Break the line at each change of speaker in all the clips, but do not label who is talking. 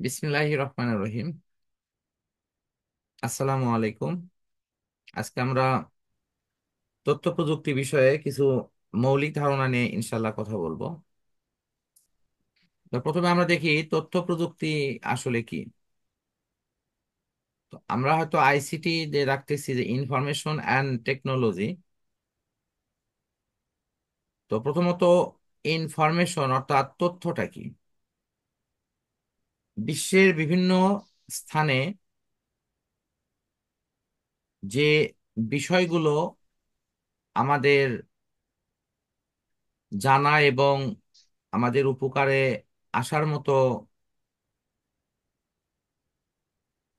বিসমিল্লাহির রহমানির রহিম। আসসালামু আলাইকুম। আজকে আমরা তথ্য প্রযুক্তি বিষয়ে কিছু মৌলিক ধারণা নিয়ে ইনশাল্লাহ কথা বলবো। তো প্রথমে আমরা দেখি তথ্য প্রযুক্তি আসলে কি। তো আমরা হয়তো আইসিটি যে রাখতেছি যে ইনফরমেশন অ্যান্ড টেকনোলজি। তো প্রথমত ইনফরমেশন অর্থাৎ তথ্যটা কি। বিশ্বের বিভিন্ন স্থানে যে বিষয়গুলো আমাদের জানা এবং আমাদের উপকারে আসার মতো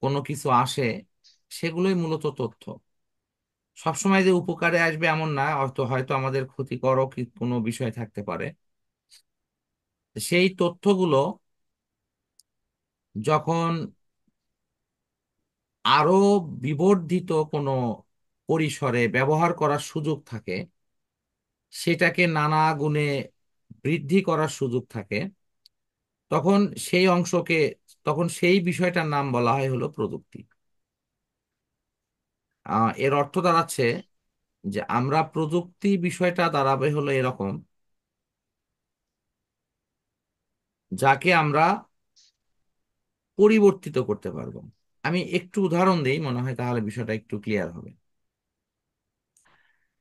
কোনো কিছু আসে, সেগুলোই মূলত তথ্য। সবসময় যে উপকারে আসবে এমন না, হয়তো হয়তো আমাদের ক্ষতিকরও কি কোনো বিষয় থাকতে পারে। সেই তথ্যগুলো যখন আরো বিবর্ধিত কোনো পরিসরে ব্যবহার করার সুযোগ থাকে, সেটাকে নানা গুণে বৃদ্ধি করার সুযোগ থাকে, তখন সেই অংশকে, তখন সেই বিষয়টার নাম বলা হয় হলো প্রযুক্তি। এর অর্থ দাঁড়াচ্ছে যে আমরা প্রযুক্তি বিষয়টা দাঁড়াবে হলো এরকম, যাকে আমরা পরিবর্তিত করতে পারবো। আমি একটু উদাহরণ দিই, মনে হয় তাহলে বিষয়টা একটু ক্লিয়ার হবে।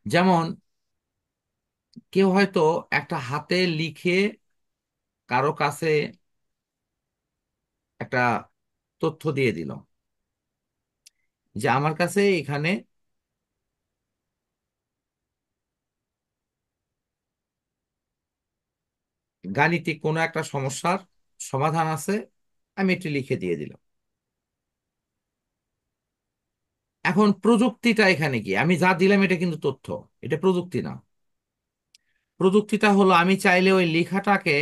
যেমন কেউ হয়তো একটা হাতে লিখে কারো কাছে একটা তথ্য দিয়ে দিল যে আমার কাছে এখানে গাণিতিক কোনো একটা সমস্যার সমাধান আছে, আমি এটি লিখে দিয়ে দিলাম। এখন প্রযুক্তিটা এখানে কি, আমি যা দিলাম এটা কিন্তু তথ্য, এটা প্রযুক্তি না। প্রযুক্তিটা হলো আমি চাইলে ওই লেখাটাকে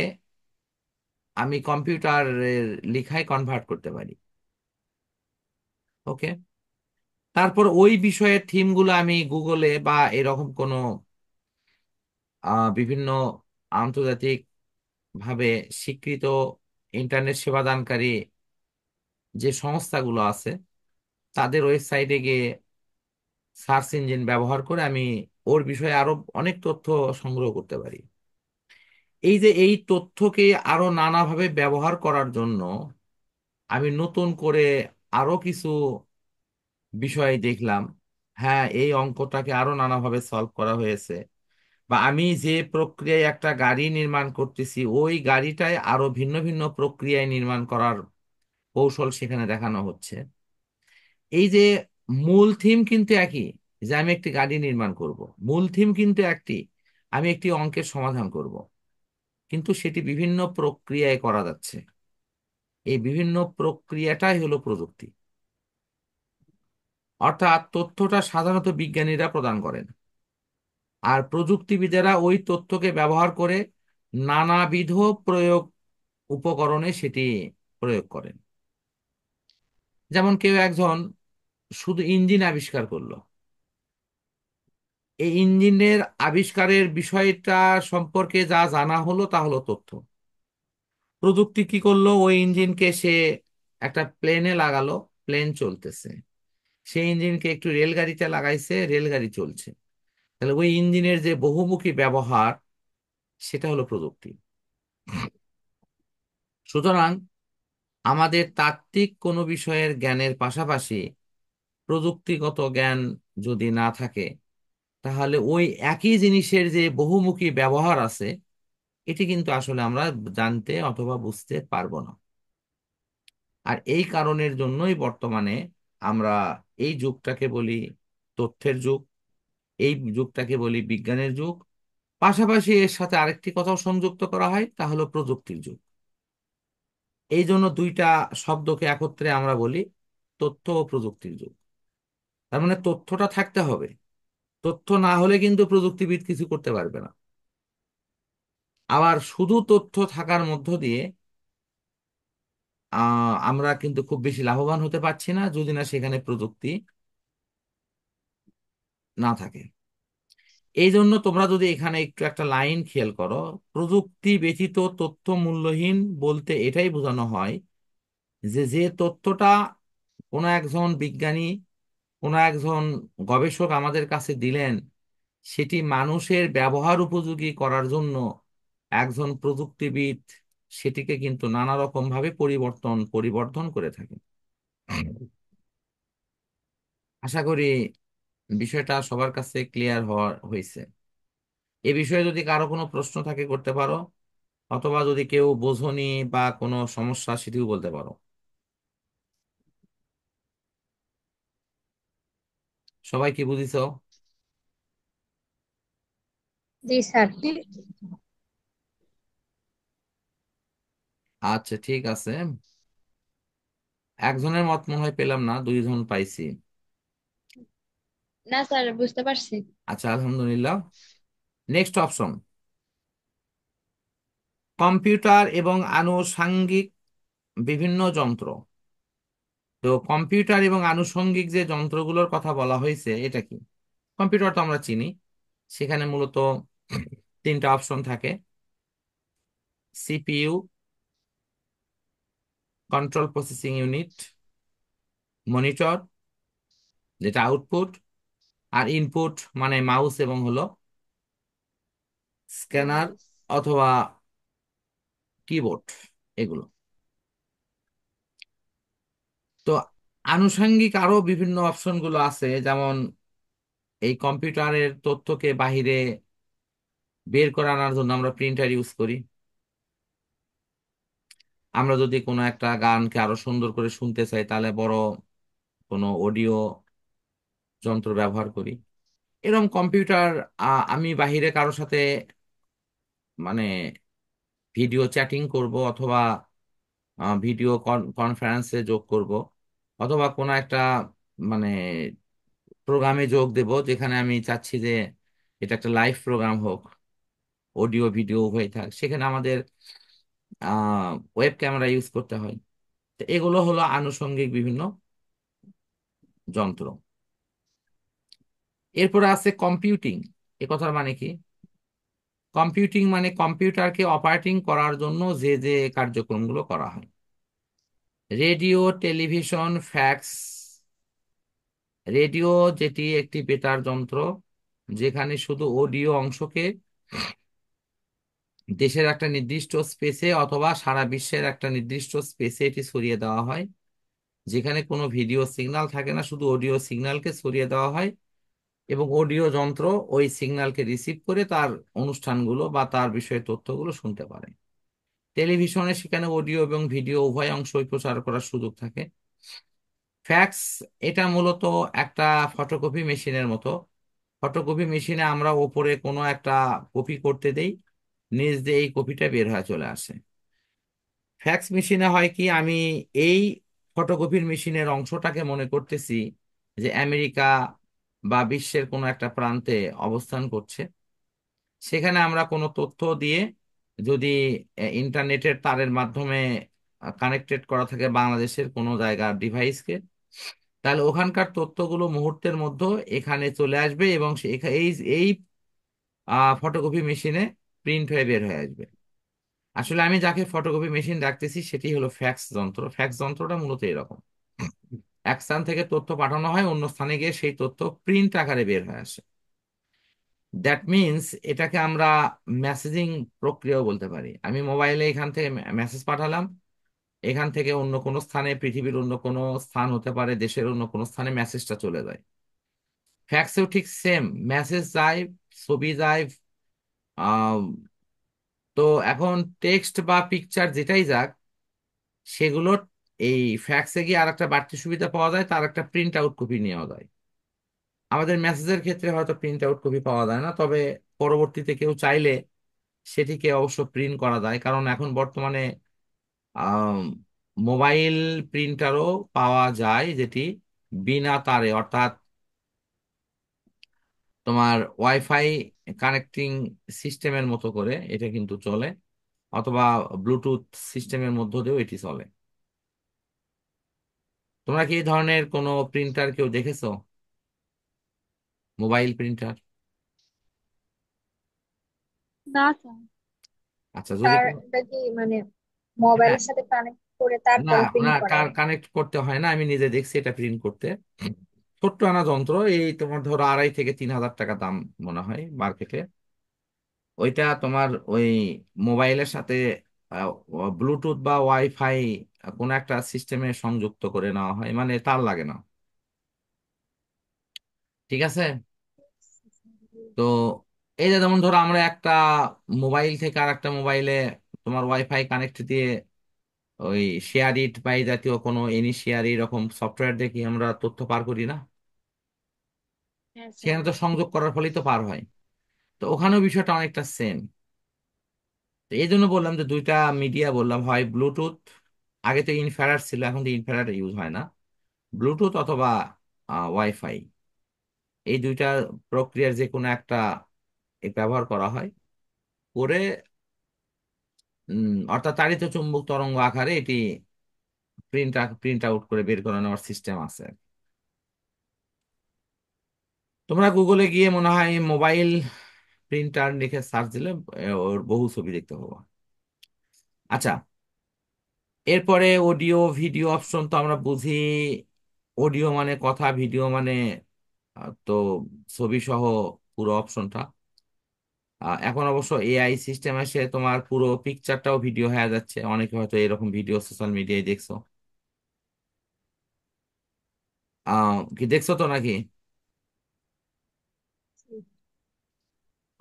আমি কম্পিউটারের লেখায় কনভার্ট করতে পারি। ওকে। তারপর ওই বিষয়ের থিমগুলো আমি গুগলে বা এরকম কোনো বিভিন্ন আন্তর্জাতিক ভাবে স্বীকৃত ইন্টারনেট সেবাদানকারী যে সংস্থাগুলো আছে, তাদের ওয়েবসাইটে গিয়ে সার্চ ইঞ্জিন ব্যবহার করে আমি ওর বিষয়ে আরো অনেক তথ্য সংগ্রহ করতে পারি। এই যে এই তথ্যকে আরো নানাভাবে ব্যবহার করার জন্য আমি নতুন করে আরো কিছু বিষয় দেখলাম। হ্যাঁ, এই অঙ্কটাকে আরো নানাভাবে সলভ করা হয়েছে, বা আমি যে প্রক্রিয়ায় একটা গাড়ি নির্মাণ করতেছি ওই গাড়িটায় আরো ভিন্ন ভিন্ন প্রক্রিয়ায় নির্মাণ করার কৌশল সেখানে দেখানো হচ্ছে। এই যে মূল থিম কিন্তু একই, যে আমি একটি গাড়ি নির্মাণ করব, মূল থিম কিন্তু একটি, আমি একটি অঙ্কের সমাধান করব, কিন্তু সেটি বিভিন্ন প্রক্রিয়ায় করা যাচ্ছে। এই বিভিন্ন প্রক্রিয়াটাই হলো প্রযুক্তি। অর্থাৎ তথ্যটা সাধারণত বিজ্ঞানীরা প্রদান করেন, আর প্রযুক্তিবিদেরা ওই তথ্যকে ব্যবহার করে নানাবিধ প্রয়োগ উপকরণে সেটি প্রয়োগ করেন। যেমন কেউ একজন শুধু ইঞ্জিন আবিষ্কার করলো, এই ইঞ্জিনের আবিষ্কারের বিষয়টা সম্পর্কে যা জানা হলো তা হলো তথ্য। প্রযুক্তি কি করলো, ওই ইঞ্জিনকে সে একটা প্লেনে লাগালো, প্লেন চলতেছে। সেই ইঞ্জিনকে একটু রেলগাড়িতে লাগাইছে, রেলগাড়ি চলছে। তাহলে ওই ইঞ্জিনের যে বহুমুখী ব্যবহার, সেটা হলো প্রযুক্তি। সুতরাং আমাদের তাত্ত্বিক কোনো বিষয়ের জ্ঞানের পাশাপাশি প্রযুক্তিগত জ্ঞান যদি না থাকে, তাহলে ওই একই জিনিসের যে বহুমুখী ব্যবহার আছে, এটি কিন্তু আসলে আমরা জানতে অথবা বুঝতে পারবো না। আর এই কারণের জন্যই বর্তমানে আমরা এই যুগটাকে বলি তথ্যের যুগ, এই যুগটাকে বলি বিজ্ঞানের যুগ। পাশাপাশি এর সাথে আরেকটি কথাও সংযুক্ত করা হয়, তা হলো প্রযুক্তির যুগ। এই জন্য দুইটা শব্দকে একত্রে আমরা বলি তথ্য ও প্রযুক্তির যুগ। তার মানে তথ্যটা থাকতে হবে, তথ্য না হলে কিন্তু প্রযুক্তিবিদ কিছু করতে পারবে না। আবার শুধু তথ্য থাকার মধ্য দিয়ে আমরা কিন্তু খুব বেশি লাভবান হতে পারছি না, যদি না সেখানে প্রযুক্তি না থাকে। এই জন্য তোমরা যদি এখানে একটু একটা লাইন খেয়াল করো, প্রযুক্তি ব্যতীত তথ্য মূল্যহীন বলতে এটাই বোঝানো হয় যে যে তথ্যটা কোনো একজন বিজ্ঞানী, কোনো একজন গবেষক আমাদের কাছে দিলেন, সেটি মানুষের ব্যবহার উপযোগী করার জন্য একজন প্রযুক্তিবিদ সেটিকে কিন্তু নানা রকম ভাবে পরিবর্ধন করে থাকে। আশা করি বিষয়টা সবার কাছে ক্লিয়ার হয়েছে। এ বিষয়ে যদি কারো কোনো প্রশ্ন থাকে করতে পারো, অথবা যদি কেউ বোঝনি বা কোনো সমস্যা সেটিও বলতে পারো। সবাই কি বুঝিছো?
জি স্যার।
আচ্ছা, ঠিক আছে। একজনের মত মনে হয় পেলাম না, দুইজন পাইছি।
না স্যার, বুঝতে পারছি।
আচ্ছা, আলহামদুলিল্লাহ। নেক্সট অপশন, কম্পিউটার এবং আনুষঙ্গিক বিভিন্ন যন্ত্র। তো কম্পিউটার এবং আনুষঙ্গিক যে যন্ত্রগুলোর কথা বলা হয়েছে এটা কি? কম্পিউটার তো আমরা চিনি, সেখানে মূলত তিনটা অপশন থাকে: CPU, control processing unit, monitor যেটা আউটপুট, আর ইনপুট মানে মাউস এবং হলো স্ক্যানার
মাউস।
অথবা কিবোর্ড, এগুলো। তো আনুষঙ্গিক আরো বিভিন্ন অপশনগুলো আছে, যেমন এই কম্পিউটারের তথ্যকে বাহিরে বের করে আনার জন্য আমরা প্রিন্টার ইউজ করি। আমরা যদি কোনো একটা গানকে আরো সুন্দর করে শুনতে চাই, তাহলে বড় কোনো অডিও যন্ত্র ব্যবহার করি। এরকম কম্পিউটার, আমি বাহিরে কারোর সাথে মানে ভিডিও চ্যাটিং করব, অথবা ভিডিও কনফারেন্সে যোগ করব, অথবা কোনো একটা মানে প্রোগ্রামে যোগ দেব যেখানে আমি চাচ্ছি যে এটা একটা লাইভ প্রোগ্রাম হোক, অডিও ভিডিও উভয় থাক, সেখানে আমাদের ওয়েব ক্যামেরা ইউজ করতে হয়। তো এগুলো হলো আনুষঙ্গিক বিভিন্ন যন্ত্র। এরপরে আছে কম্পিউটিং। এ কথার মানে কি? কম্পিউটিং মানে কম্পিউটারকে অপারেটিং করার জন্য যে যে কার্যক্রমগুলো করা হয়: রেডিও, টেলিভিশন, ফ্যাক্স। রেডিও যেটি একটি বেতার যন্ত্র, যেখানে শুধু অডিও অংশকে দেশের একটা নির্দিষ্ট স্পেসে অথবা সারা বিশ্বের একটা নির্দিষ্ট স্পেসে এটি ছড়িয়ে দেওয়া হয়। যেখানে কোনো ভিডিও সিগন্যাল থাকে না, শুধু অডিও সিগন্যালকে ছড়িয়ে দেওয়া হয়, এবং অডিও যন্ত্র ওই সিগন্যালকে রিসিভ করে তার অনুষ্ঠানগুলো বা তার বিষয়ে তথ্যগুলো শুনতে পারে। টেলিভিশনে সেখানে অডিও এবং ভিডিও উভয় অংশই প্রচার করার সুযোগ থাকে। ফ্যাক্স, এটা মূলত একটা ফটোকপি মেশিনের মতো। ফটোকপি মেশিনে আমরা ওপরে কোনো একটা কপি করতে দেই, নিচ দিয়ে এই কপিটা বের হয়ে চলে আসে। ফ্যাক্স মেশিনে হয় কি, আমি এই ফটোকপির মেশিনের অংশটাকে মনে করতেছি যে আমেরিকা বা বিশ্বের কোনো একটা প্রান্তে অবস্থান করছে। সেখানে আমরা কোনো তথ্য দিয়ে যদি ইন্টারনেটের তারের মাধ্যমে কানেক্টেড করা থাকে বাংলাদেশের কোনো জায়গার ডিভাইসকে, তাহলে ওখানকার তথ্যগুলো মুহূর্তের মধ্যে এখানে চলে আসবে, এবং এই এই ফটোকপি মেশিনে প্রিন্ট হয়ে বের হয়ে আসবে। আসলে আমি যাকে ফটোকপি মেশিন রাখতেছি সেটি হলো ফ্যাক্স যন্ত্র। ফ্যাক্স যন্ত্রটা মূলত এরকম: এক স্থান থেকে তথ্য পাঠানো হয়, অন্য স্থানে গিয়ে সেই তথ্য প্রিন্ট আকারে বের হয়ে আসে। দ্যাট মিন্স এটাকে আমরা মেসেজিং প্রক্রিয়াও বলতে পারি। আমি মোবাইলে এখান থেকে মেসেজ পাঠালাম, এখান থেকে অন্য কোনো স্থানে, পৃথিবীর অন্য কোনো স্থান হতে পারে, দেশের অন্য কোনো স্থানে মেসেজটা চলে যায়। ফ্যাক্সেও ঠিক সেম, মেসেজ যায়, ছবি যায়। আহ, তো এখন টেক্সট বা পিকচার যেটাই যাক, সেগুলো এই ফ্যাক্সে গিয়ে আর একটা বাড়তি সুবিধা পাওয়া যায়, তার একটা প্রিন্ট আউট কপি নেওয়া যায়। আমাদের মেসেজের ক্ষেত্রে হয়তো প্রিন্ট আউট কপি পাওয়া যায় না, তবে পরবর্তীতে কেউ চাইলে সেটিকে অবশ্য প্রিন্ট করা যায়, কারণ এখন বর্তমানে আম, মোবাইল প্রিন্টারও পাওয়া যায়, যেটি বিনা তারে, অর্থাৎ তোমার ওয়াইফাই কানেক্টিং সিস্টেমের মতো করে এটা কিন্তু চলে, অথবা ব্লুটুথ সিস্টেমের মধ্য দিয়েও এটি চলে। তোমরা কি এই ধরনের কোনো প্রিন্টার কেউ দেখেছো, মোবাইল প্রিন্টার?
না স্যার।
আচ্ছা, যদি
স্যার,
কোনো-
এটা কি মানে
হ্যাঁ,
মোবাইলের সাথে কানেক্ট? করে
না,
তারপরে
না,
প্রিন্ট করায়?
কানেক্ট করতে হয় না, আমি নিজে দেখছি এটা প্রিন্ট করতে। ছোট্ট আনা যন্ত্র, এই তোমার ধরো 2,500 থেকে 3,000 টাকা দাম মনে হয় মার্কেটে। ওইটা তোমার ওই মোবাইলের সাথে ব্লুটুথ বা ওয়াইফাই কোনো একটা সিস্টেমে সংযুক্ত করে নেওয়া হয়, মানে তার লাগে না। ঠিক আছে। তো এই যে যেমন ধরো আমরা একটা মোবাইল থেকে আর একটা মোবাইলে তোমার ওয়াইফাই কানেক্ট দিয়ে ওই শেয়ার ইট বা এই জাতীয় কোনো এনি শেয়ার এরকম সফটওয়্যার দিয়ে কি আমরা তথ্য পার করি না?
হ্যাঁ স্যার।
সেখানে তো সংযোগ করার ফলেই তো পার হয়। তো ওখানেও বিষয়টা অনেকটা সেম। তো এই জন্য বললাম যে দুইটা মিডিয়া বললাম, হয় ব্লুটুথ, আগে তো ইনফ্রারেড ছিল, এখন তো ইনফ্রারেড ইউজ হয় না, ব্লুটুথ অথবা ওয়াইফাই, এই দুইটা প্রক্রিয়ার যে কোনো একটা ব্যবহার করা হয় করে, অর্থাৎ তাড়িত চুম্বক তরঙ্গ আকারে এটি প্রিন্ট আউট করে বের করে নেওয়ার সিস্টেম আছে। তোমরা গুগলে গিয়ে মনে হয় মোবাইল প্রিন্টার লিখে সার্চ দিলে ওর বহু ছবি দেখতে পাবো। আচ্ছা, এরপরে অডিও ভিডিও অপশন তো আমরা বুঝি। অডিও মানে কথা, ভিডিও মানে তো ছবি সহ পুরো অপশনটা। এখন অবশ্য এআই সিস্টেম এসে তোমার পুরো পিকচারটাও ভিডিও হয়ে যাচ্ছে, অনেকে হয়তো এরকম ভিডিও সোশ্যাল মিডিয়ায় দেখছো। কি দেখছো তো নাকি?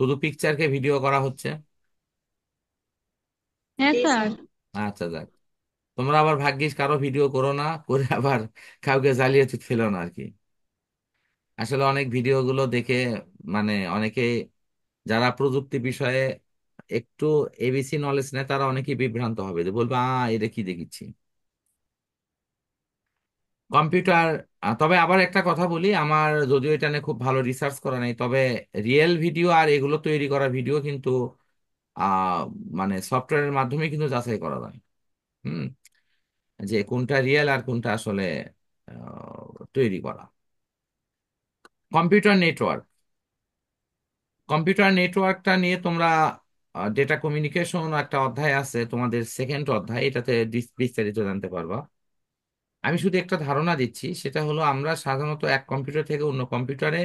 শুধু পিকচারকে ভিডিও করা হচ্ছে।
হ্যাঁ স্যার।
আচ্ছা, যাক। তোমরা আবার ভাগ্যিস কারো ভিডিও করো না, করে আবার কাউকে জালিয়াতি ফেলো না আর কি। আসলে অনেক ভিডিওগুলো দেখে মানে অনেকে যারা প্রযুক্তি বিষয়ে একটু এবিসি নলেজ নেয় তারা অনেকেই বিভ্রান্ত হবে, যে বলবে এটা কি দেখিচ্ছি কম্পিউটার। তবে আবার একটা কথা বলি, আমার যদিও এটা নিয়ে খুব ভালো রিসার্চ করা নেই, তবে রিয়েল ভিডিও আর এগুলো তৈরি করা ভিডিও কিন্তু আহ মানে সফটওয়্যারের মাধ্যমে কিন্তু যাচাই করা যায়। হুম। যে কোনটা রিয়েল আর কোনটা আসলে তৈরি করা। কম্পিউটার নেটওয়ার্ক, কম্পিউটার নেটওয়ার্কটা নিয়ে তোমরা ডেটা কমিউনিকেশন একটা অধ্যায় আছে তোমাদের, সেকেন্ড অধ্যায়, এটাতে বিস্তারিত জানতে পারবা। আমি শুধু একটা ধারণা দিচ্ছি, সেটা হলো আমরা সাধারণত এক কম্পিউটার থেকে অন্য কম্পিউটারে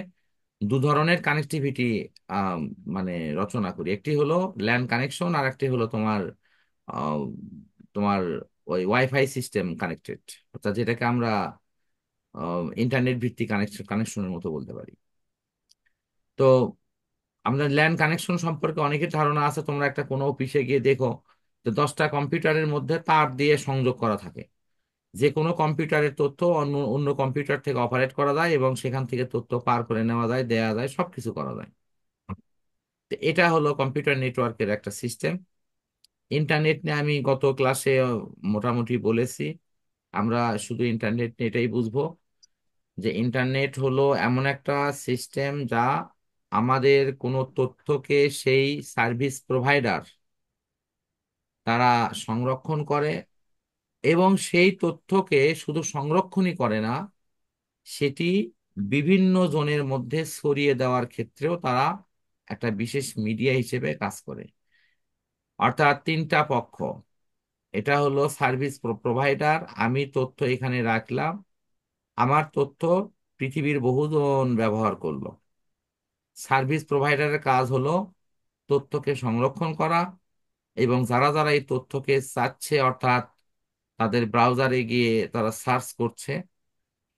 দু ধরনের কানেক্টিভিটি মানে রচনা করি। একটি হলো ল্যান কানেকশন, আর একটি হলো তোমার আহ, তোমার ওই ওয়াইফাই সিস্টেম কানেক্টেড, অর্থাৎ যেটাকে আমরা ইন্টারনেট ভিত্তিক কানেকশনের মতো বলতে পারি। তো আমাদের ল্যান কানেকশন সম্পর্কে অনেকের ধারণা আছে, তোমরা একটা কোনো অফিসে গিয়ে দেখো যে 10টা কম্পিউটারের মধ্যে তার দিয়ে সংযোগ করা থাকে। যে কোনো কম্পিউটারের তথ্য অন্য অন্য কম্পিউটার থেকে অপারেট করা যায় এবং সেখান থেকে তথ্য পার করে নেওয়া যায়, দেয়া যায়, সবকিছু করা যায়। তো এটা হলো কম্পিউটার নেটওয়ার্কের একটা সিস্টেম। ইন্টারনেট নিয়ে আমি গত ক্লাসে মোটামুটি বলেছি। আমরা শুধু ইন্টারনেট নিয়ে এটাই বুঝবো যে ইন্টারনেট হলো এমন একটা সিস্টেম যা আমাদের কোনো তথ্যকে সেই সার্ভিস প্রোভাইডার তারা সংরক্ষণ করে, এবং সেই তথ্যকে শুধু সংরক্ষণই করে না, সেটি বিভিন্ন জনের মধ্যে ছড়িয়ে দেওয়ার ক্ষেত্রেও তারা একটা বিশেষ মিডিয়া হিসেবে কাজ করে। অর্থাৎ তিনটা পক্ষ, এটা হলো সার্ভিস প্রোভাইডার, আমি তথ্য এখানে রাখলাম, আমার তথ্য পৃথিবীর বহুজন ব্যবহার করলো। সার্ভিস প্রোভাইডারের কাজ হলো তথ্যকে সংরক্ষণ করা, এবং যারা যারা এই তথ্যকে চাচ্ছে, অর্থাৎ তাদের ব্রাউজারে গিয়ে তারা সার্চ করছে,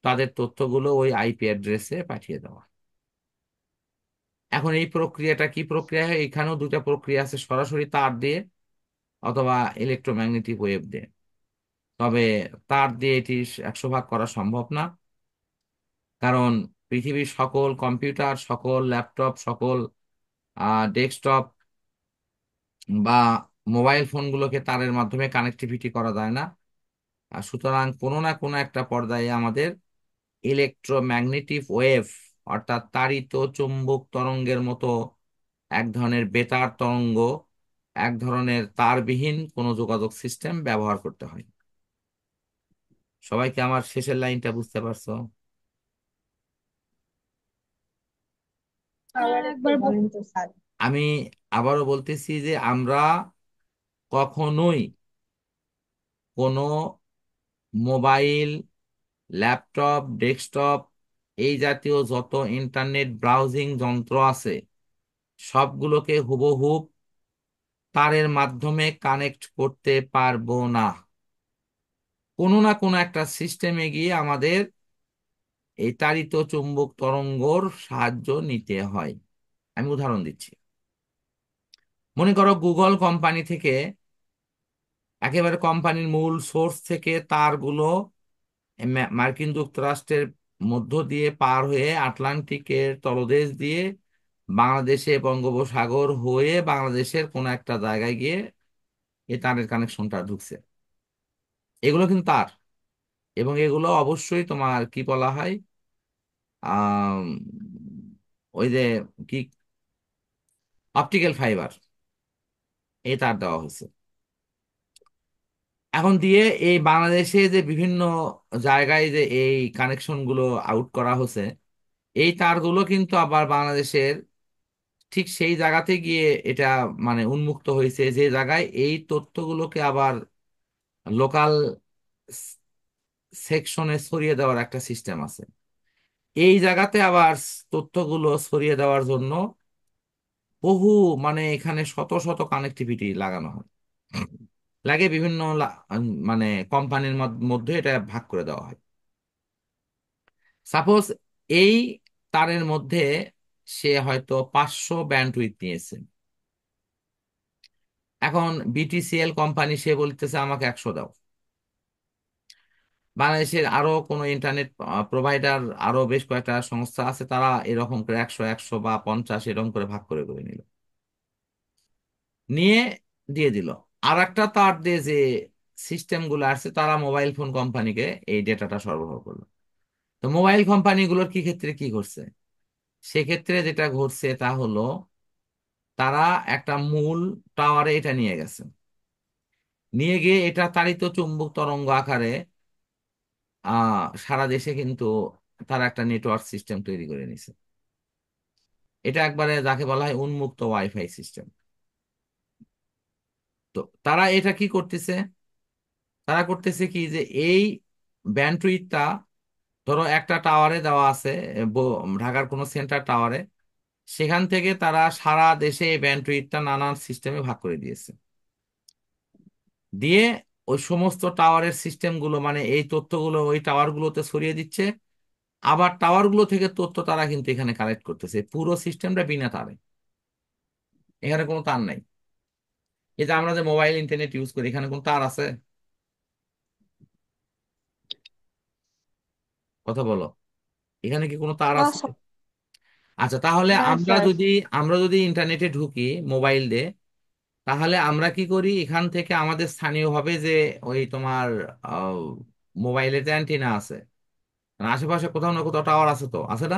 তাদের তথ্যগুলো ওই আইপি অ্যাড্রেসে পাঠিয়ে দেওয়া। এখন এই প্রক্রিয়াটা কি প্রক্রিয়া হয়, এখানেও দুটা প্রক্রিয়া আছে, সরাসরি তার দিয়ে অথবা ইলেকট্রোম্যাগনেটিক ওয়েভ দিয়ে। তবে তার দিয়ে এটি 100 ভাগ করা সম্ভব না, কারণ পৃথিবীর সকল কম্পিউটার, সকল ল্যাপটপ, সকল ডেস্কটপ বা মোবাইল ফোনগুলোকে তারের মাধ্যমে কানেক্টিভিটি করা যায় না। আর সুতরাং কোনো না কোনো একটা পর্যায়ে আমাদের ইলেকট্রোম্যাগনেটিক ওয়েভ, অর্থাৎ তাড়িত চুম্বক তরঙ্গের মতো এক ধরনের বেতার তরঙ্গ, এক ধরনের তারবিহীন কোনো যোগাযোগ সিস্টেম ব্যবহার করতে হয়। সবাইকে আমার শেষের লাইনটা বুঝতে পারছো?
আবার একবার বলেন তো স্যার।
আমি আবারও বলতেছি যে আমরা কখনোই কোনো মোবাইল, ল্যাপটপ, ডেস্কটপ, এই জাতীয় যত ইন্টারনেট ব্রাউজিং যন্ত্র আছে সবগুলোকে হুবহুব তারের মাধ্যমে কানেক্ট করতে পারবো না। কোনো না কোনো একটা সিস্টেমে গিয়ে আমাদের এই তাড়িত চুম্বক তরঙ্গর সাহায্য নিতে হয়। আমি উদাহরণ দিচ্ছি। মনে করো গুগল কোম্পানি থেকে, একেবারে কোম্পানির মূল সোর্স থেকে তারগুলো মার্কিন যুক্তরাষ্ট্রের মধ্য দিয়ে পার হয়ে আটলান্টিকের তলদেশ দিয়ে বাংলাদেশে বঙ্গোপসাগর হয়ে বাংলাদেশের কোনো একটা জায়গায় গিয়ে এই তারের কানেকশনটা ঢুকছে। এগুলো কিন্তু তার, এবং এগুলো অবশ্যই তোমার কি বলা হয়, আম, ওই যে কি, অপটিক্যাল ফাইবার, এই তার দেওয়া হয়েছে। এখন দিয়ে এই বাংলাদেশে যে বিভিন্ন জায়গায় যে এই কানেকশন গুলো আউট করা হয়েছে, এই তারগুলো কিন্তু আবার বাংলাদেশের ঠিক সেই জায়গাতে গিয়ে এটা মানে উন্মুক্ত হয়েছে, যে জায়গায় এই তথ্যগুলোকে আবার লোকাল সেকশনে ছড়িয়ে দেওয়ার একটা সিস্টেম আছে। এই জায়গাতে আবার তথ্যগুলো ছড়িয়ে দেওয়ার জন্য বহু মানে এখানে শত শত কানেক্টিভিটি লাগানো হয়, লাগে বিভিন্ন মানে কোম্পানির মধ্যে এটা ভাগ করে দেওয়া হয়। সাপোজ এই তারের মধ্যে সে হয়তো 500 ব্যান্ডউইথ নিয়েছে। এখন বিটিসিএল কোম্পানি সে বলতেছে আমাকে 100 দাও। বাংলাদেশের আরো কোনো ইন্টারনেট প্রোভাইডার, আরো বেশ কয়েকটা সংস্থা আছে, তারা এরকম করে 100 100 বা 50 এরকম করে ভাগ করে করে নিল, নিয়ে দিয়ে দিল। আর একটা তার দিয়ে যে সিস্টেম গুলো আছে, তারা মোবাইল ফোন কোম্পানিকে এই ডেটাটা সরবরাহ করলো। তো মোবাইল কোম্পানিগুলোর কি ক্ষেত্রে কি করছে, সেক্ষেত্রে যেটা ঘটছে তা হলো তারা একটা মূল টাওয়ারে এটা নিয়ে গেছে, নিয়ে গিয়ে এটা তাড়িত চুম্বক তরঙ্গ আকারে সারা দেশে কিন্তু তারা একটা নেটওয়ার্ক সিস্টেম তৈরি করে নিছে। এটা একবারে যাকে বলা হয় উন্মুক্ত ওয়াইফাই সিস্টেম। তো তারা এটা কি করতেছে, তারা করতেছে কি যে এই ব্যান্ডউইথটা ধরো একটা টাওয়ারে দেওয়া আছে, ঢাকার কোনো সেন্টার টাওয়ারে, সেখান থেকে তারা সারা দেশে এই ব্যান্ডউইথটা নানান সিস্টেমে ভাগ করে দিয়েছে। দিয়ে ওই সমস্ত টাওয়ারের সিস্টেমগুলো মানে এই তথ্যগুলো ওই টাওয়ারগুলোতে ছড়িয়ে দিচ্ছে। আবার টাওয়ারগুলো থেকে তথ্য তারা কিন্তু এখানে কালেক্ট করতেছে, পুরো সিস্টেমটা বিনা তারে, এখানে কোনো তার নাই। এই যে আমরা যে মোবাইল ইন্টারনেট ইউজ করি, এখানে কোনো তার আছে? কথা বলো, এখানে কি কোনো তার
না
আছে?
স্যার।
আচ্ছা, তাহলে
না
আমরা
স্যার।
যদি ইন্টারনেটে ঢুকি মোবাইল দিয়ে, তাহলে আমরা কি করি, এখান থেকে আমাদের স্থানীয়ভাবে যে ওই তোমার আহ, মোবাইলের যে অ্যান্টিনা আছে, মানে আশেপাশে কোথাও না কোথাও টাওয়ার আছে, তো আছে না?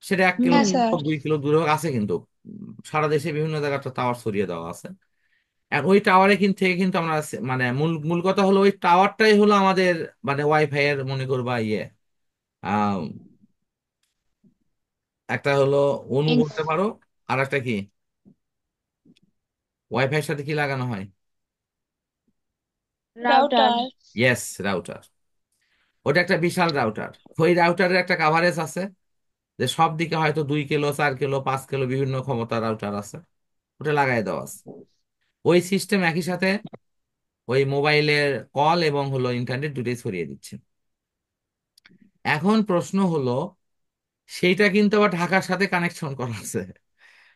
সেটা 1 কিলো
হ্যাঁ
দূরে
স্যার।
হোক, 2 কিলো দূরে হোক, আছে কিন্তু সারা দেশে বিভিন্ন জায়গায় টাওয়ার ছড়িয়ে দেওয়া আছে। আর ওই টাওয়ারে থেকে কিন্তু আমরা মানে মূল মূল কথা হলো ওই টাওয়ারটাই হলো আমাদের মানে ওয়াইফাই এর মনে করবা ইয়ে, আহ, একটা হলো অনু বলতে পারো, আর একটা কি ওয়াইফাই এর সাথে কি লাগানো হয়?
রাউটার।
Yes, router. ওটা একটা বিশাল রাউটার। ওই রাউটারের একটা কাভারেজ আছে, যে সব দিকে হয়তো 2 কিলো, 4 কিলো, 5 কিলো বিভিন্ন ক্ষমতার রাউটার আছে, ওটা লাগাই দেওয়া আছে। ওই সিস্টেম একই সাথে ওই মোবাইলের কল এবং হলো ইন্টারনেট দুটোই ছড়িয়ে দিচ্ছে। এখন প্রশ্ন হলো, সেইটা কিন্তু আবার ঢাকার সাথে কানেকশন করা আছে,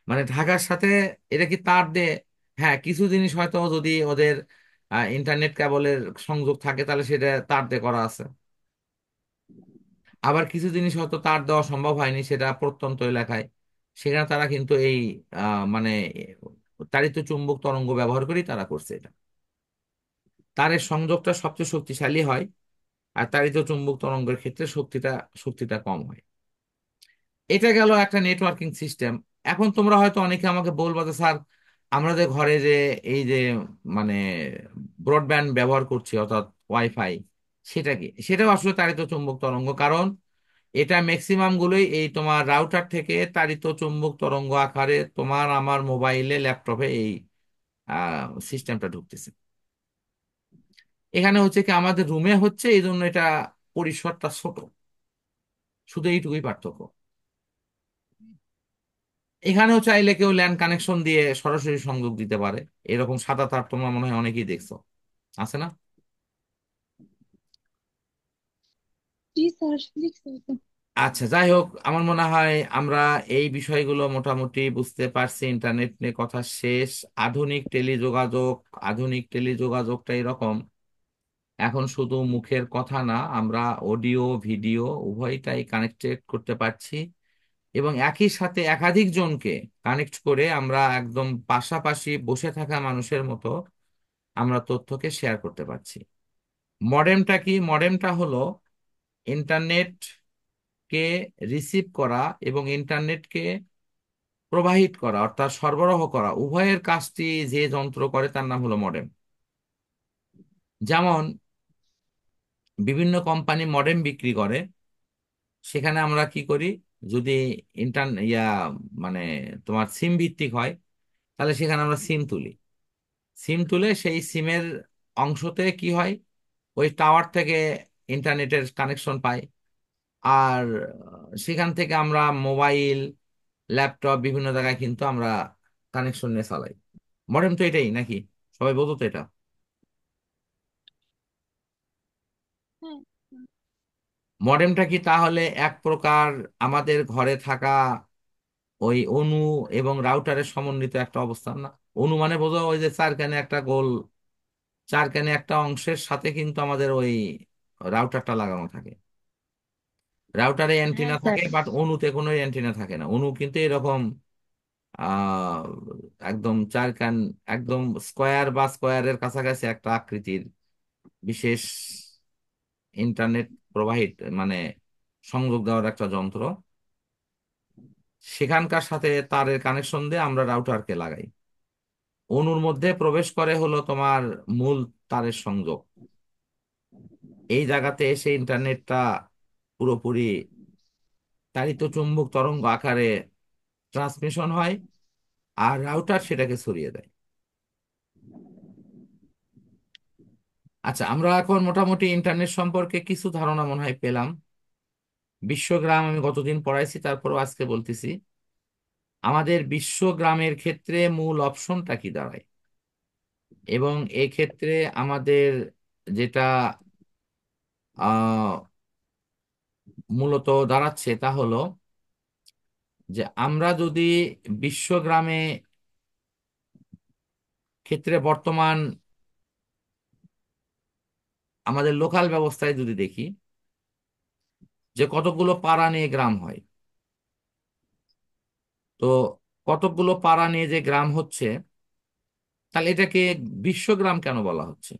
মানে ঢাকার সাথে এটা কি তার দিয়ে, হ্যাঁ কিছু জিনিস হয়তো যদি ওদের ইন্টারনেট কেবলের সংযোগ থাকে তাহলে সেটা তার দিয়ে করা আছে। আবার কিছু জিনিস হয়তো তার দেওয়া সম্ভব হয়নি, সেটা প্রত্যন্ত এলাকায়, সেখানে তারা কিন্তু এই মানে তাড়িত চুম্বক তরঙ্গ ব্যবহার করেই তারা করছে এটা। তারের সংযোগটা সবচেয়ে শক্তিশালী হয়, আর তাড়িত চুম্বক তরঙ্গের ক্ষেত্রে শক্তিটা শক্তিটা কম হয়। এটা গেল একটা নেটওয়ার্কিং সিস্টেম। এখন তোমরা হয়তো অনেকে আমাকে বলবা যে স্যার, আমরা যে ঘরে যে এই যে মানে ব্রডব্যান্ড ব্যবহার করছি অর্থাৎ ওয়াইফাই, সেটা কি, সেটাও আসলে তাড়িত চুম্বক তরঙ্গ, কারণ এটা ম্যাক্সিমাম গুলোই এই তোমার রাউটার থেকে তাড়িত চুম্বক তরঙ্গ আকারে তোমার আমার মোবাইলে ল্যাপটপে এই সিস্টেমটা ঢুকতেছে। এখানে হচ্ছে কি আমাদের রুমে হচ্ছে, এই জন্য এটা পরিসরটা ছোট, শুধু এইটুকুই পার্থক্য। এখানেও চাইলে কেউ ল্যান্ড কানেকশন দিয়ে সরাসরি সংযোগ দিতে পারে। এরকম সাদা তার তোমরা মনে হয় অনেকেই দেখছো, আছে না?
জি স্যার, লিখছি তো।
আচ্ছা, যাই হোক, আমার মনে হয় আমরা এই বিষয়গুলো মোটামুটি বুঝতে পারছি। ইন্টারনেট নিয়ে কথা শেষ। আধুনিক টেলিযোগাযোগ, আধুনিক টেলিযোগাযোগটা এরকম, এখন শুধু মুখের কথা না, আমরা অডিও ভিডিও উভয়টাই কানেক্টেড করতে পারছি, এবং একই সাথে একাধিক জনকে কানেক্ট করে আমরা একদম পাশাপাশি বসে থাকা মানুষের মতো আমরা তথ্যকে শেয়ার করতে পারছি। মডেমটা কি? মডেমটা হলো ইন্টারনেটকে রিসিভ করা এবং ইন্টারনেটকে প্রবাহিত করা, অর্থাৎ সরবরাহ করা, উভয়ের কাজটি যে যন্ত্র করে তার নাম হলো মডেম। যেমন বিভিন্ন কোম্পানি মডেম বিক্রি করে, সেখানে আমরা কি করি, যদি মানে তোমার সিম ভিত্তিক হয়, তাহলে সেখানে আমরা সিম তুলি। সিম তুলে সেই সিমের অংশতে কি হয়, ওই টাওয়ার থেকে ইন্টারনেটের কানেকশন পাই। আর সেখান থেকে আমরা মোবাইল, ল্যাপটপ বিভিন্ন জায়গায় কিন্তু আমরা কানেকশন নিয়ে চালাই। মডেম তো এটাই নাকি? সবাই বোঝো তো এটা?
হ্যাঁ।
মডেমটা কি তাহলে এক প্রকার আমাদের ঘরে থাকা ওই অণু এবং রাউটারের সমন্বিত একটা অবস্থান না? অণু মানে বোঝো ওই যে চারখানে একটা গোল, চারখানে একটা অংশের সাথে কিন্তু আমাদের ওই রাউটারটা লাগানো থাকে। রাউটারে
হ্যাঁ
অ্যান্টিনা
স্যার।
থাকে, বাট অণুতে কোনো অ্যান্টিনা থাকে না। অণু কিন্তু এরকম আহ একদম চারখান, একদম স্কোয়ার বা স্কোয়ারের কাছাকাছি একটা আকৃতির বিশেষ ইন্টারনেট প্রবাহিত, মানে সংযোগ দেওয়ার একটা যন্ত্র, সেখানকার সাথে তারের কানেকশন দিয়ে আমরা রাউটারকে লাগাই। অণুর মধ্যে প্রবেশ করে হলো তোমার মূল তারের সংযোগ। এই জায়গাতে এসে ইন্টারনেটটা পুরোপুরি তাড়িত চুম্বক তরঙ্গ আকারে ট্রান্সমিশন হয়, আর রাউটার সেটাকে ছড়িয়ে দেয়। আচ্ছা, আমরা এখন মোটামুটি ইন্টারনেট সম্পর্কে কিছু ধারণা মনে হয় পেলাম। বিশ্বগ্রাম আমি গতদিন পড়াইছি, তারপরও আজকে বলতেছি, আমাদের বিশ্বগ্রামের ক্ষেত্রে মূল অপশনটা কি দাঁড়ায়, এবং এক্ষেত্রে আমাদের যেটা আহ মূলত দাঁড়াচ্ছে তা হলো যে আমরা যদি বিশ্বগ্রামে ক্ষেত্রে বর্তমান আমাদের লোকাল ব্যবস্থায় যদি দেখি যে কতগুলো পাড়া নিয়ে গ্রাম হয়, তো কতগুলো পাড়া নিয়ে যে গ্রাম হচ্ছে, তাহলে এটাকে বিশ্বগ্রাম কেন বলা হচ্ছে?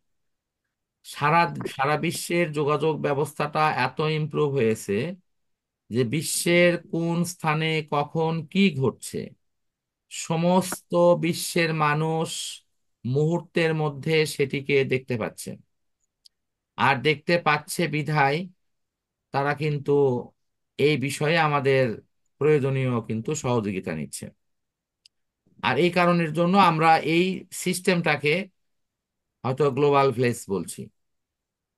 সারা সারা বিশ্বের যোগাযোগ ব্যবস্থাটা এত ইমপ্রুভ হয়েছে যে বিশ্বের কোন স্থানে কখন কি ঘটছে সমস্ত বিশ্বের মানুষ মুহূর্তের মধ্যে সেটিকে দেখতে পাচ্ছে। আর দেখতে পাচ্ছে বিধায় তারা কিন্তু এই বিষয়ে আমাদের প্রয়োজনীয় কিন্তু সহযোগিতা নিচ্ছে। আর এই কারণের জন্য আমরা এই সিস্টেমটাকে হয়তো গ্লোবাল ভিলেজ বলছি।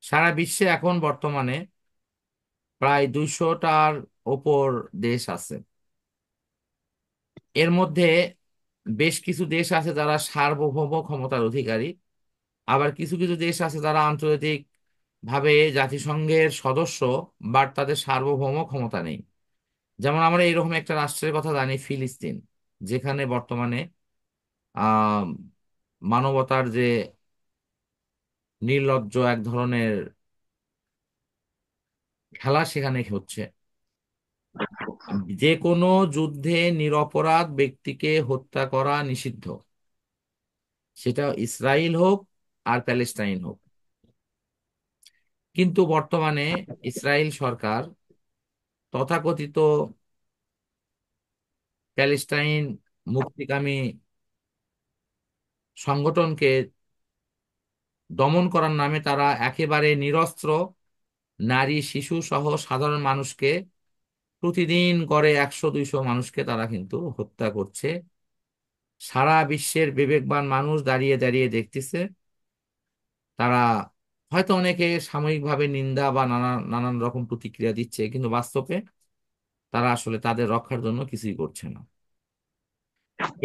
সারা বিশ্বে এখন বর্তমানে প্রায় 200টার ওপর দেশ আছে। এর মধ্যে বেশ কিছু দেশ আছে যারা সার্বভৌম ক্ষমতার অধিকারী, আবার কিছু কিছু দেশ আছে যারা আন্তর্জাতিক ভাবে জাতিসংঘের সদস্য, বাট তাদের সার্বভৌম ক্ষমতা নেই। যেমন আমরা এরকম একটা রাষ্ট্রের কথা জানি, ফিলিস্তিন, যেখানে বর্তমানে আহ মানবতার যে নির্লজ্জ এক ধরনের খেলা সেখানে হচ্ছে। যে কোনো যুদ্ধে নিরপরাধ ব্যক্তিকে হত্যা করা নিষিদ্ধ, সেটা ইসরায়েল হোক আর প্যালেস্টাইন হোক। কিন্তু বর্তমানে ইসরায়েল সরকার তথাকথিত প্যালেস্টাইন মুক্তিকামী সংগঠনকে দমন করার নামে তারা একেবারে নিরস্ত্র নারী, শিশু সহ সাধারণ মানুষকে প্রতিদিন গড়ে 100-200 মানুষকে তারা কিন্তু হত্যা করছে। সারা বিশ্বের বিবেকবান মানুষ দাঁড়িয়ে দাঁড়িয়ে দেখতেছে, তারা হয়তো অনেকে সাময়িকভাবে নিন্দা বা নানান নানান রকম প্রতিক্রিয়া দিচ্ছে, কিন্তু বাস্তবে তারা আসলে তাদের রক্ষার জন্য কিছুই করছে না।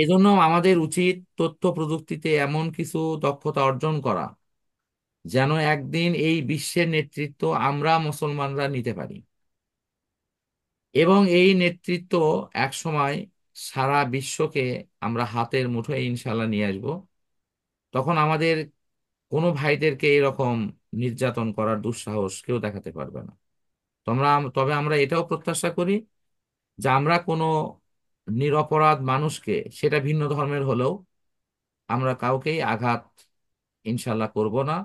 এজন্য আমাদের উচিত তথ্য প্রযুক্তিতে এমন কিছু দক্ষতা অর্জন করা, যেন একদিন এই বিশ্বের নেতৃত্ব আমরা মুসলমানরা নিতে পারি, এবং এই নেতৃত্ব একসময় সারা বিশ্বকে আমরা হাতের মুঠোয় ইনশাল্লাহ নিয়ে আসব। তখন আমাদের কোনো ভাইদেরকে এরকম নির্যাতন করার দুঃসাহস কেউ দেখাতে পারবে না। তবে আমরা এটাও প্রত্যাশা করি যে আমরা কোনো নিরপরাধ মানুষকে, সেটা ভিন্ন ধর্মের হলেও, আমরা কাউকেই আঘাত ইনশাল্লাহ করব না,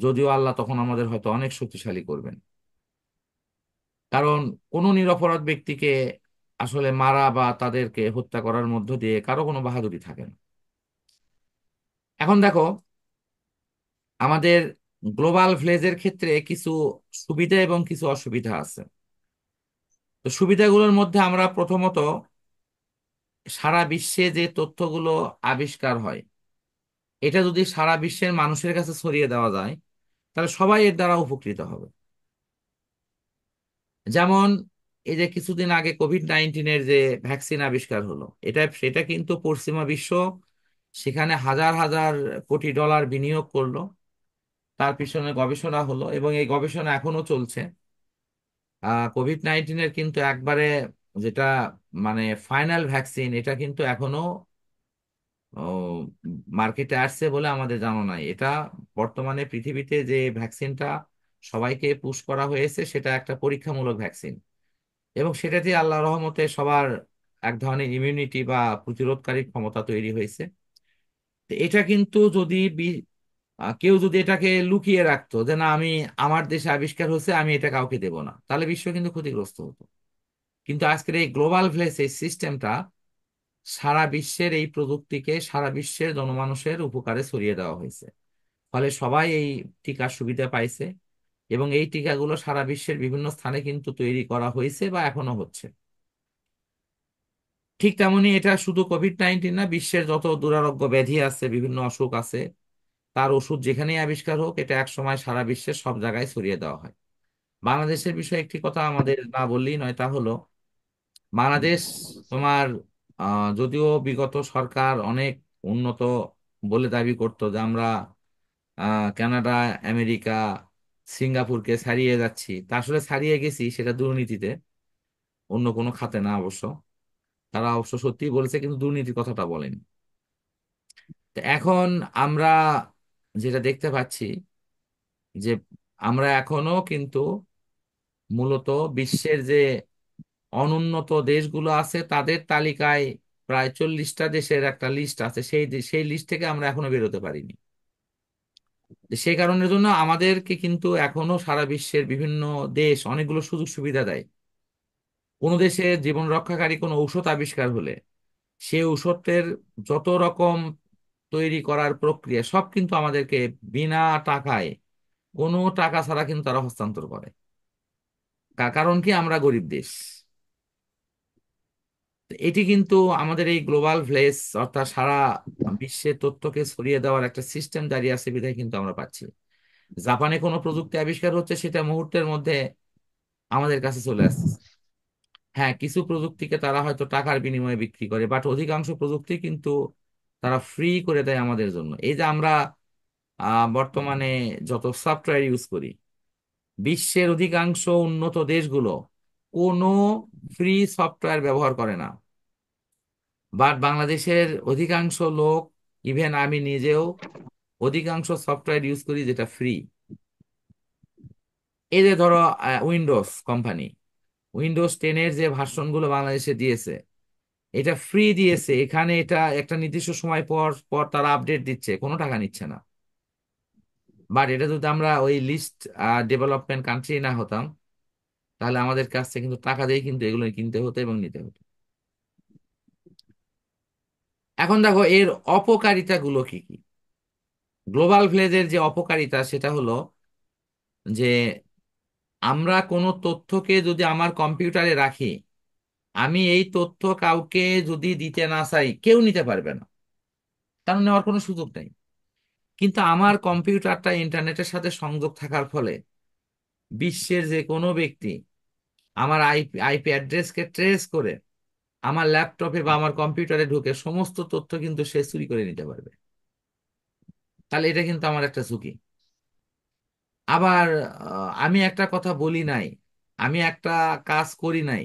যদিও আল্লাহ তখন আমাদের হয়তো অনেক শক্তিশালী করবেন। কারণ কোনো নিরপরাধ ব্যক্তিকে আসলে মারা বা তাদেরকে হত্যা করার মধ্য দিয়ে কারো কোনো বাহাদুরি থাকে না। এখন দেখো, আমাদের গ্লোবাল ভিলেজের ক্ষেত্রে কিছু সুবিধা এবং কিছু অসুবিধা আছে। তো সুবিধাগুলোর মধ্যে আমরা প্রথমত, সারা বিশ্বে যে তথ্যগুলো আবিষ্কার হয়, এটা যদি সারা বিশ্বের মানুষের কাছে ছড়িয়ে দেওয়া যায়, তাহলে সবাই এর দ্বারা উপকৃত হবে। যেমন এই যে কিছুদিন আগে কোভিড-19 যে ভ্যাকসিন আবিষ্কার হলো, সেটা কিন্তু পশ্চিমা বিশ্ব সেখানে হাজার হাজার কোটি ডলার বিনিয়োগ করলো, তার পিছনে গবেষণা হলো এবং এই গবেষণা এখনো চলছে। কোভিড-19 কিন্তু একবারে যেটা মানে ফাইনাল ভ্যাকসিন, এটা কিন্তু এখনো মার্কেটে আসছে বলে আমাদের জানা নাই। এটা বর্তমানে পৃথিবীতে যে ভ্যাকসিনটা সবাইকে পুশ করা হয়েছে, সেটা একটা পরীক্ষামূলক ভ্যাকসিন, এবং সেটাতে আল্লাহ রহমতে সবার এক ধরনের ইমিউনিটি বা প্রতিরোধকারী ক্ষমতা তৈরি হয়েছে। তো এটা কিন্তু যদি কেউ যদি এটাকে লুকিয়ে রাখতো যে না, আমার দেশে আবিষ্কার হচ্ছে, আমি এটা কাউকে দেব না, তাহলে বিশ্ব কিন্তু ক্ষতিগ্রস্ত হতো। কিন্তু আজকের এই গ্লোবাল ভিলেজ এই সিস্টেমটা সারা বিশ্বের এই প্রযুক্তিকে সারা বিশ্বের জনমানুষের উপকারে ছড়িয়ে দেওয়া হয়েছে। ফলে সবাই এই টিকার সুবিধা পাইছে, এবং এই টিকাগুলো সারা বিশ্বের বিভিন্ন স্থানে কিন্তু তৈরি করা হয়েছে বা এখনো হচ্ছে। ঠিক তেমনি এটা শুধু কোভিড-19 না, বিশ্বের যত দুরারোগ্য ব্যাধি আছে, বিভিন্ন অসুখ আছে, তার ওষুধ যেখানেই আবিষ্কার হোক, এটা একসময় সারা বিশ্বের সব জায়গায় ছড়িয়ে দেওয়া হয়। বাংলাদেশের বিষয়ে একটি কথা আমাদের না বললেই নয়, তা হলো বাংলাদেশ তোমার যদিও বিগত সরকার অনেক উন্নত বলে দাবি করতো যে আমরা কানাডা, আমেরিকা, সিঙ্গাপুরকে ছাড়িয়ে যাচ্ছি, তা আসলে ছাড়িয়ে গেছি সেটা দুর্নীতিতে, অন্য কোনো খাতে না অবশ্য। তারা অবশ্য সত্যিই বলেছে, কিন্তু দুর্নীতির কথাটা বলেনি। তো এখন আমরা যেটা দেখতে পাচ্ছি যে আমরা এখনো কিন্তু মূলত বিশ্বের যে অনুন্নত দেশগুলো আছে তাদের তালিকায় প্রায় 40টা দেশের একটা লিস্ট আছে, সেই লিস্ট থেকে আমরা এখনো বেরোতে পারিনি। তো সেই কারণের জন্য আমাদেরকে কিন্তু এখনো সারা বিশ্বের বিভিন্ন দেশ অনেকগুলো সুযোগ সুবিধা দেয়। কোনো দেশে জীবন রক্ষাকারী কোনো ঔষধ আবিষ্কার হলে সেই ঔষধের যত রকম তৈরি করার প্রক্রিয়া সব কিন্তু আমাদেরকে বিনা টাকায়, কোনো টাকা ছাড়া কিন্তু তারা হস্তান্তর করে। কারণ কি, আমরা গরিব দেশ। তো এটি কিন্তু আমাদের এই গ্লোবাল ভিলেজ, অর্থাৎ সারা বিশ্বের তথ্যকে ছড়িয়ে দেওয়ার একটা সিস্টেম দাঁড়িয়ে আছে বিধায় কিন্তু আমরা পাচ্ছি। জাপানে কোনো প্রযুক্তি আবিষ্কার হচ্ছে, সেটা মুহূর্তের মধ্যে আমাদের কাছে চলে আসছে। হ্যাঁ, কিছু প্রযুক্তিকে তারা হয়তো টাকার বিনিময়ে বিক্রি করে, বাট অধিকাংশ প্রযুক্তি কিন্তু তারা ফ্রি করে দেয় আমাদের জন্য। এই যে আমরা বর্তমানে যত সফটওয়্যার ইউজ করি, বিশ্বের অধিকাংশ উন্নত দেশগুলো কোনো ফ্রি সফটওয়্যার ব্যবহার করে না, বাট বাংলাদেশের অধিকাংশ লোক, ইভেন আমি নিজেও, অধিকাংশ সফটওয়্যার ইউজ করি যেটা ফ্রি। এই যে ধরো উইন্ডোজ কোম্পানি, উইন্ডোজ 10 যে ভার্সনগুলো বাংলাদেশে দিয়েছে, এটা ফ্রি দিয়েছে। এখানে এটা একটা নির্দিষ্ট সময় পর পর তারা আপডেট দিচ্ছে, কোনো টাকা নিচ্ছে না। বাট এটা যদি আমরা ওই লিস্ট ডেভেলপমেন্ট কান্ট্রি না হতাম, তাহলে আমাদের কাছ থেকে কিন্তু টাকা দিয়ে কিন্তু এগুলো কিনতে হতো এবং নিতে হতো। এখন দেখো এর অপকারিতাগুলো কি কি। গ্লোবাল ভিলেজের যে অপকারিতা সেটা হলো যে আমরা কোনো তথ্যকে যদি আমার কম্পিউটারে রাখি, আমি এই তথ্য কাউকে যদি দিতে না চাই, কেউ নিতে পারবে না, কারণ নেওয়ার কোনো সুযোগ নেই। কিন্তু আমার কম্পিউটারটা ইন্টারনেটের সাথে সংযোগ থাকার ফলে বিশ্বের যে কোনো ব্যক্তি আমার আইপি আইপি অ্যাড্রেসকে ট্রেস করে আমার ল্যাপটপে বা আমার কম্পিউটারে ঢুকে সমস্ত তথ্য কিন্তু সে চুরি করে নিতে পারবে। তাহলে এটা কিন্তু আমার একটা ঝুঁকি। আবার আমি একটা কথা বলি নাই, আমি একটা কাজ করি নাই,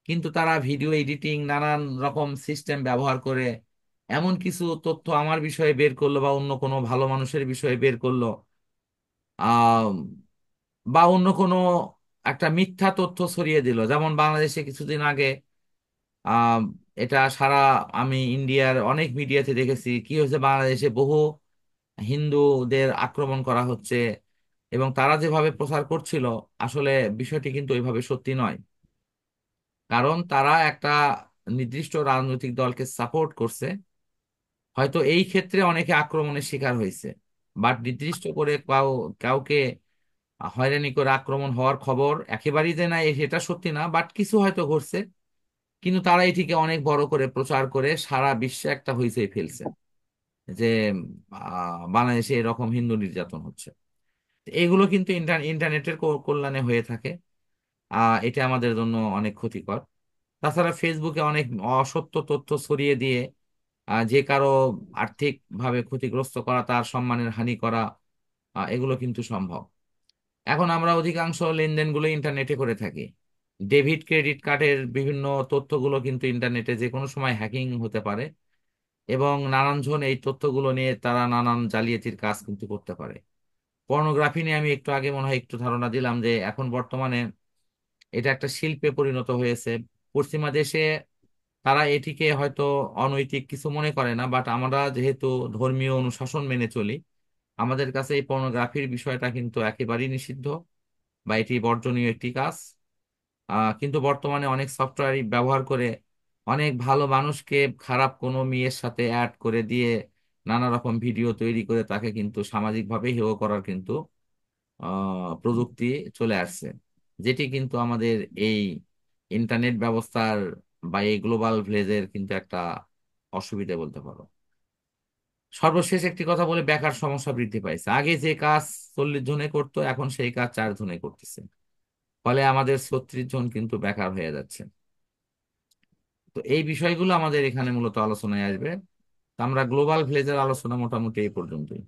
কিন্তু তারা ভিডিও এডিটিং নানান রকম সিস্টেম ব্যবহার করে এমন কিছু তথ্য আমার বিষয়ে বের করলো বা অন্য কোনো ভালো মানুষের বিষয়ে বের করলো, আহ বা অন্য কোনো একটা মিথ্যা তথ্য ছড়িয়ে দিল। যেমন বাংলাদেশে কিছুদিন আগে আহ এটা সারা, আমি ইন্ডিয়ার অনেক মিডিয়াতে দেখেছি কি হয়েছে, বাংলাদেশে বহু হিন্দুদের আক্রমণ করা হচ্ছে, এবং তারা যেভাবে প্রচার করছিল আসলে বিষয়টি কিন্তু ওইভাবে সত্যি নয়। কারণ তারা একটা নির্দিষ্ট রাজনৈতিক দলকে সাপোর্ট করছে। হয়তো এই ক্ষেত্রে অনেকে আক্রমণের শিকার হয়েছে, বাট নির্দিষ্ট করে কাউকে হয়রানি করে আক্রমণ হওয়ার খবর একেবারেই যে নাই সেটা সত্যি না, বাট কিছু হয়তো ঘটছে। কিন্তু তারা এটিকে অনেক বড় করে প্রচার করে সারা বিশ্বে একটা হইচই ফেলছে যে বাংলাদেশে এরকম হিন্দু নির্যাতন হচ্ছে। এগুলো কিন্তু ইন্টারনেটের কল্যাণে হয়ে থাকে। এটা আমাদের জন্য অনেক ক্ষতিকর। তাছাড়া ফেসবুকে অনেক অসত্য তথ্য ছড়িয়ে দিয়ে যে কারো আর্থিক ভাবে ক্ষতিগ্রস্ত করা, তার সম্মানের হানি করা, এগুলো কিন্তু সম্ভব। এখন আমরা অধিকাংশ লেনদেনগুলো ইন্টারনেটে করে থাকি। ডেবিট ক্রেডিট কার্ডের বিভিন্ন তথ্যগুলো কিন্তু ইন্টারনেটে যে কোনো সময় হ্যাকিং হতে পারে, এবং নানান জন এই তথ্যগুলো নিয়ে তারা নানান জালিয়াতির কাজ কিন্তু করতে পারে। পর্নোগ্রাফি নিয়ে আমি একটু আগে মনে হয় একটু ধারণা দিলাম যে এখন বর্তমানে এটা একটা শিল্পে পরিণত হয়েছে। পশ্চিমা দেশে তারা এটিকে হয়তো অনৈতিক কিছু মনে করে না, বাট আমরা যেহেতু ধর্মীয় অনুশাসন মেনে চলি, আমাদের কাছে এই পর্নোগ্রাফির বিষয়টা কিন্তু একেবারেই নিষিদ্ধ বা এটি বর্জনীয় একটি কাজ। কিন্তু বর্তমানে অনেক সফটওয়্যার ব্যবহার করে অনেক ভালো মানুষকে খারাপ কোনো মেয়ের সাথে অ্যাড করে দিয়ে নানা রকম ভিডিও তৈরি করে তাকে কিন্তু সামাজিকভাবে হেয় করার কিন্তু প্রযুক্তি চলে আসছে, যেটি কিন্তু আমাদের এই ইন্টারনেট ব্যবস্থার বা এই গ্লোবাল ভিলেজের কিন্তু একটা অসুবিধা বলতে পারো। সর্বশেষ একটি কথা বলে, বেকার সমস্যা বৃদ্ধি পাইছে। আগে যে কাজ 40 জনে করতো, এখন সেই কাজ 4 জনে করতেছে। ফলে আমাদের 36 জন কিন্তু বেকার হয়ে যাচ্ছে। তো এই বিষয়গুলো আমাদের এখানে মূলত আলোচনায় আসবে। তো আমরা গ্লোবাল ভিলেজের আলোচনা মোটামুটি এই পর্যন্তই।